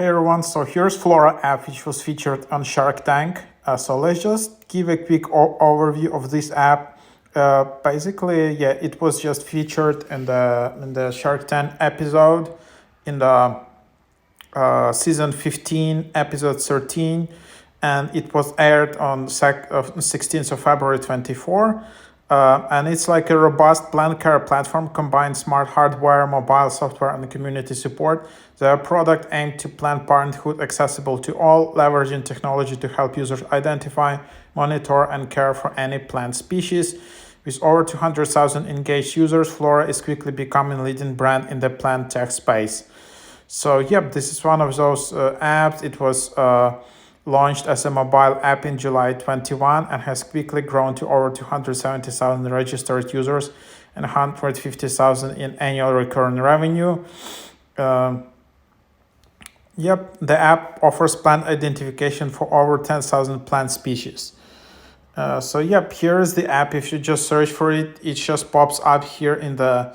Hey everyone, so here's FLORA app which was featured on Shark Tank. So let's just give a quick overview of this app. Basically, yeah, it was just featured in the Shark Tank episode in the season 15, episode 13, and it was aired on 16th of February 24. And it's like a robust plant care platform, combines smart hardware, mobile software, and community support. The product aimed to plant parenthood accessible to all, leveraging technology to help users identify, monitor, and care for any plant species. With over 200,000 engaged users, FLORA is quickly becoming a leading brand in the plant tech space. So, yep, this is one of those apps. It was launched as a mobile app in July 21 and has quickly grown to over 270,000 registered users and 150,000 in annual recurring revenue. Yep, the app offers plant identification for over 10,000 plant species. So yep, here is the app. If you just search for it, it just pops up here in the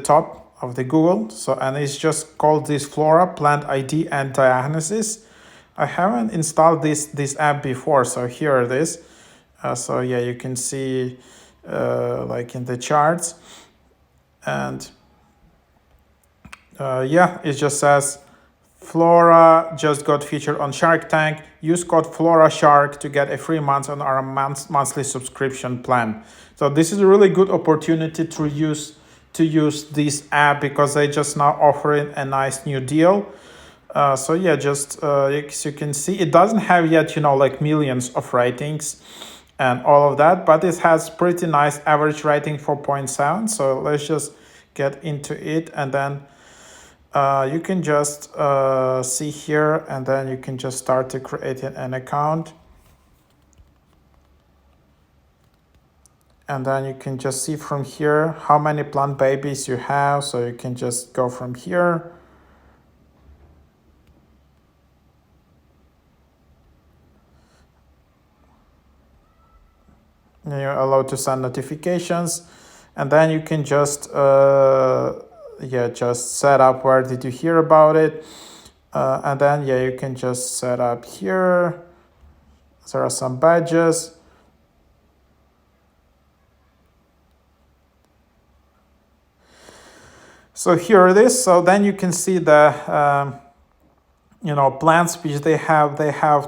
top of the Google. So, and it's just called this FLORA Plant ID and Diagnosis. I haven't installed this app before, so here it is. So yeah, you can see like in the charts, and yeah, it just says FLORA just got featured on Shark Tank. Use code FLORASHARK to get a free month on our monthly subscription plan. So this is a really good opportunity to use this app because they just now offering a nice new deal. So yeah, just as you can see, it doesn't have yet, like millions of ratings and all of that, but it has pretty nice average rating, 4.7. So let's just get into it, and then you can just see here, and then you can just start to create an account. And then you can just see from here how many plant babies you have. So you can just go from here. You're allowed to send notifications, and then you can just just set up where did you hear about it, and then you can just set up here. There are some badges. So here it is. So then you can see the plans which they have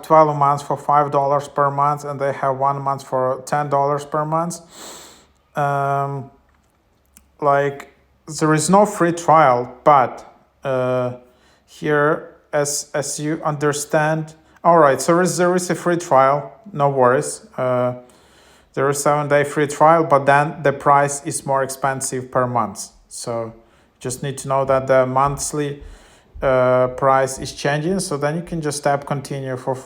12 months for $5 per month, and they have 1 month for $10 per month. Like there is no free trial, but here as you understand, all right, so there is a free trial, no worries. There is 7-day free trial, but then the price is more expensive per month. So just need to know that the monthly price is changing. So then you can just tap continue for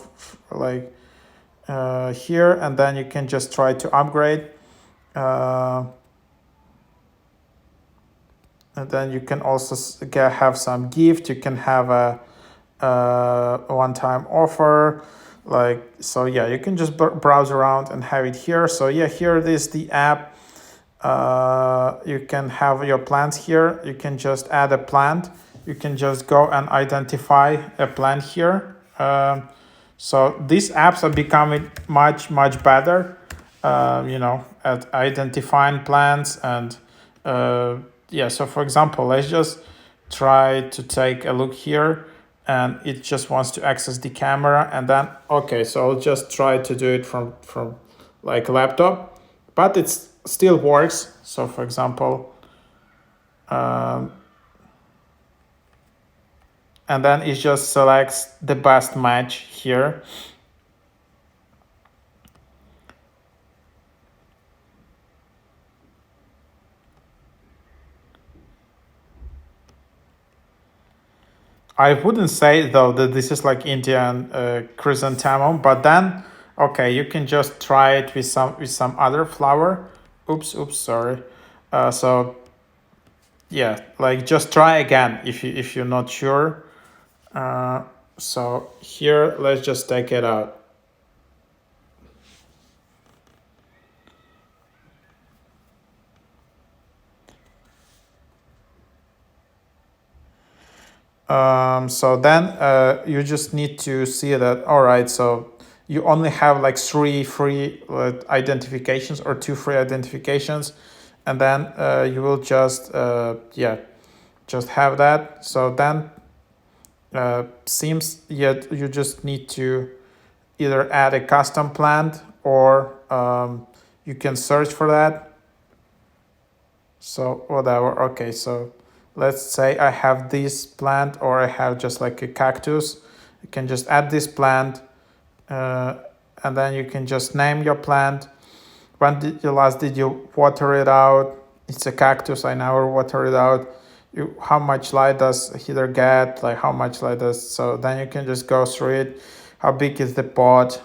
here, and then you can just try to upgrade. And then you can also have some gift. You can have a one-time offer. So yeah, you can just browse around and have it here. So yeah, here it is, the app. You can have your plants here. You can just add a plant. You can just go and identify a plant here. So these apps are becoming much better, at identifying plants. And so for example, let's just try to take a look here, and it just wants to access the camera, and then okay, so I'll just try to do it from like a laptop, but it still works. So for example, and then it just selects the best match here. I wouldn't say though that this is like Indian chrysanthemum, but then okay, you can just try it with some other flower. Oops, sorry. So yeah, like just try again if you're not sure. So here, let's just take it out. So then you just need to see that, all right, so you only have like 3 free identifications or 2 free identifications, and then you will just just have that. So then seems yet you just need to either add a custom plant or you can search for that. So whatever. Okay, so let's say I have this plant or I have just like a cactus. You can just add this plant and then you can just name your plant. When did you water it out? It's a cactus. I never water it out. How much light does heater get? Like how much light does? So then you can just go through it. How big is the pot?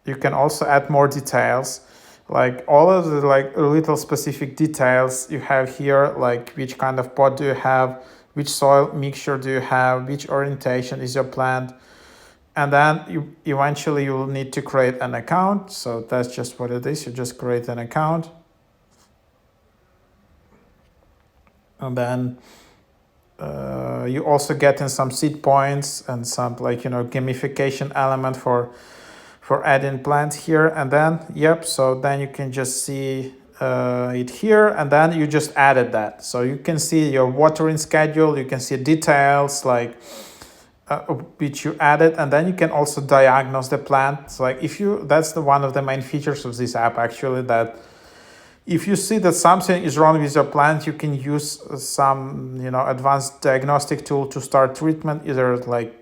You can also add more details, like all of the like little specific details you have here, like which kind of pot do you have, which soil mixture do you have, which orientation is your plant. And then you eventually you will need to create an account. So that's just what it is. You just create an account. And then you also get in some seed points and some like, gamification element for adding plants here. And then, so then you can just see it here, and then you just added that. So you can see your watering schedule, you can see details like which you added, and then you can also diagnose the plant. So like that's one of the main features of this app actually, that if you see that something is wrong with your plant, you can use some advanced diagnostic tool to start treatment, either like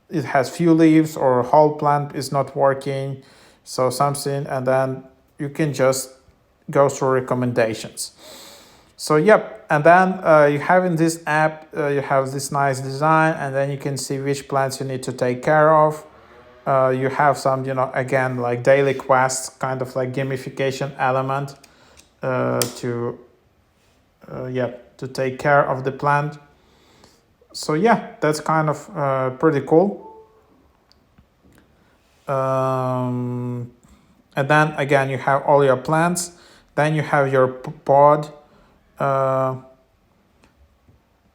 it has few leaves or whole plant is not working, so something, and then you can just go through recommendations. So and then you have in this app, you have this nice design, and then you can see which plants you need to take care of. You have some, again, like daily quests, kind of like gamification element to take care of the plant. So that's kind of pretty cool. And then again, you have all your plants. Then you have your pod.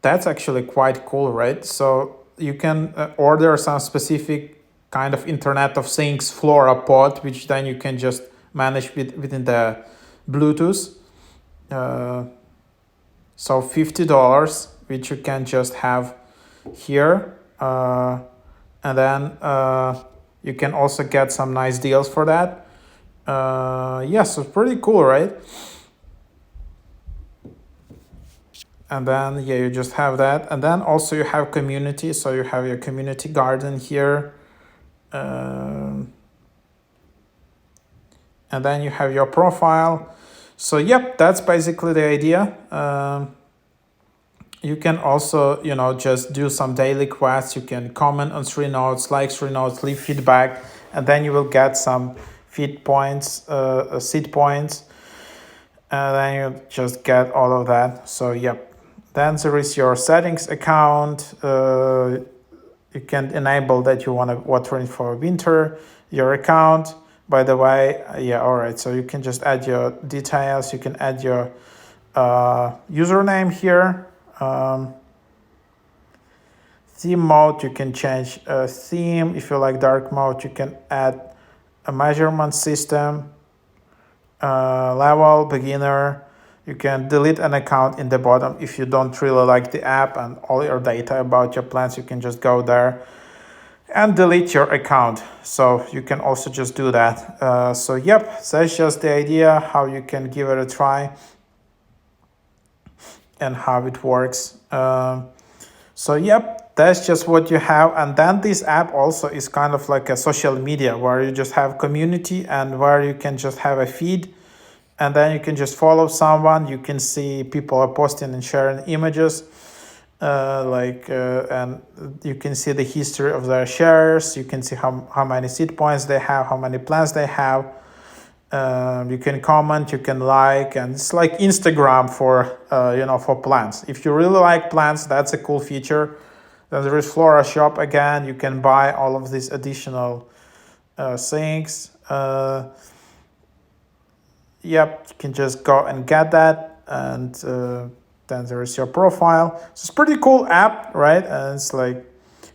That's actually quite cool, right? So you can order some specific kind of Internet of Things FLORA pod, which then you can just manage within the Bluetooth. So $50, which you can just have here, and then you can also get some nice deals for that. So pretty cool, right? And then you just have that, and then also you have community. So you have your community garden here, and then you have your profile. So that's basically the idea. You can also, just do some daily quests. You can comment on 3 notes, like 3 notes, leave feedback, and then you will get some seed points, and then you just get all of that. So then there is your settings account. You can enable that you want to watering for winter. Your account, by the way, all right. So you can just add your details. You can add your username here. Theme mode, you can change a theme. If you like dark mode, you can add a measurement system, level, beginner. You can delete an account in the bottom if you don't really like the app and all your data about your plants. You can just go there and delete your account. So you can also just do that. So that's just the idea, how you can give it a try and how it works. So that's just what you have. And then this app also is kind of like a social media where you just have community and where you can just have a feed, and then you can just follow someone. You can see people are posting and sharing images, and you can see the history of their shares. You can see how many seed points they have, how many plants they have. You can comment, you can like, and it's like Instagram for for plants. If you really like plants, that's a cool feature. Then there is Flora Shop again. You can buy all of these additional things. You can just go and get that, and Then there is your profile. So it's pretty cool app, right? And it's like,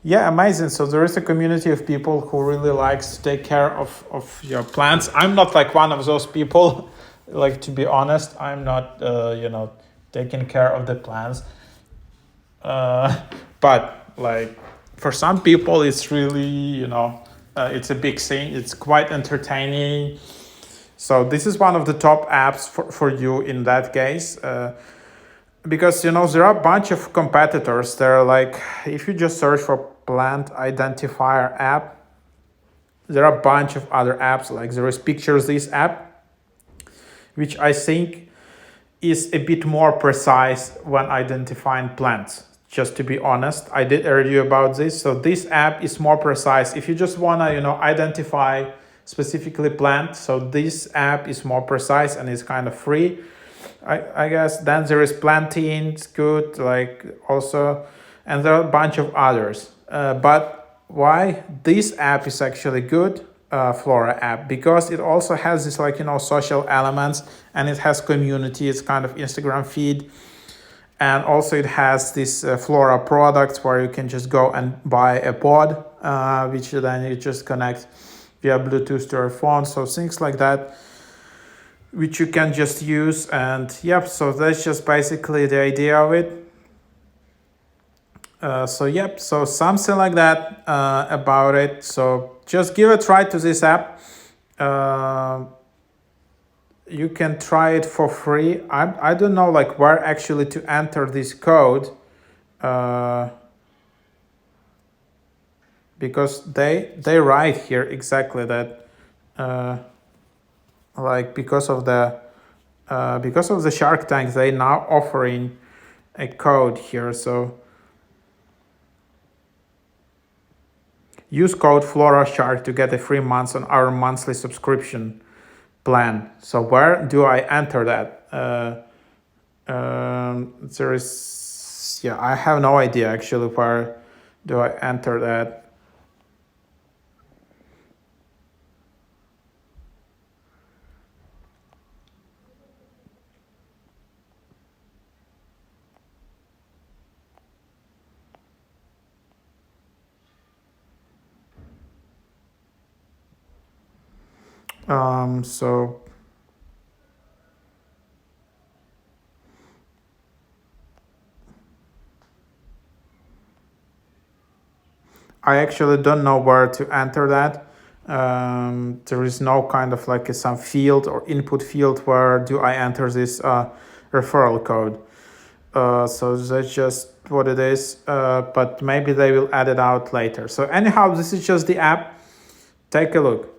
yeah, amazing. So there is a community of people who really likes to take care of your plants. I'm not like one of those people. Like, to be honest, I'm not, taking care of the plants. But like for some people, it's really, it's a big thing. It's quite entertaining. So this is one of the top apps for you in that case. Because there are a bunch of competitors. There are like, if you just search for plant identifier app, there are a bunch of other apps. Like there is Pictures This app, which I think is a bit more precise when identifying plants. Just to be honest, I did a review about this. So this app is more precise. If you just wanna, identify specifically plants, so this app is more precise and it's kind of free. I guess. Then there is Plantain, it's good, like also, and there are a bunch of others. But why this app is actually good, FLORA app? Because it also has this social elements, and it has community. It's kind of Instagram feed, and also it has this FLORA products where you can just go and buy a pod, which then you just connect via Bluetooth to your phone. So things like that, which you can just use. And yep, so that's just basically the idea of it. So something like that about it. So just give a try to this app. You can try it for free. I don't know like where actually to enter this code, because they write here exactly that, like because of the SharkTank, they now offering a code here. So use code FLORAShark to get a free month on our monthly subscription plan. So where do I enter that? There is, I have no idea actually where do I enter that. So I actually don't know where to enter that. There is no kind of like some field or input field where do I enter this referral code. So that's just what it is. But maybe they will add it out later. So anyhow, this is just the app. Take a look.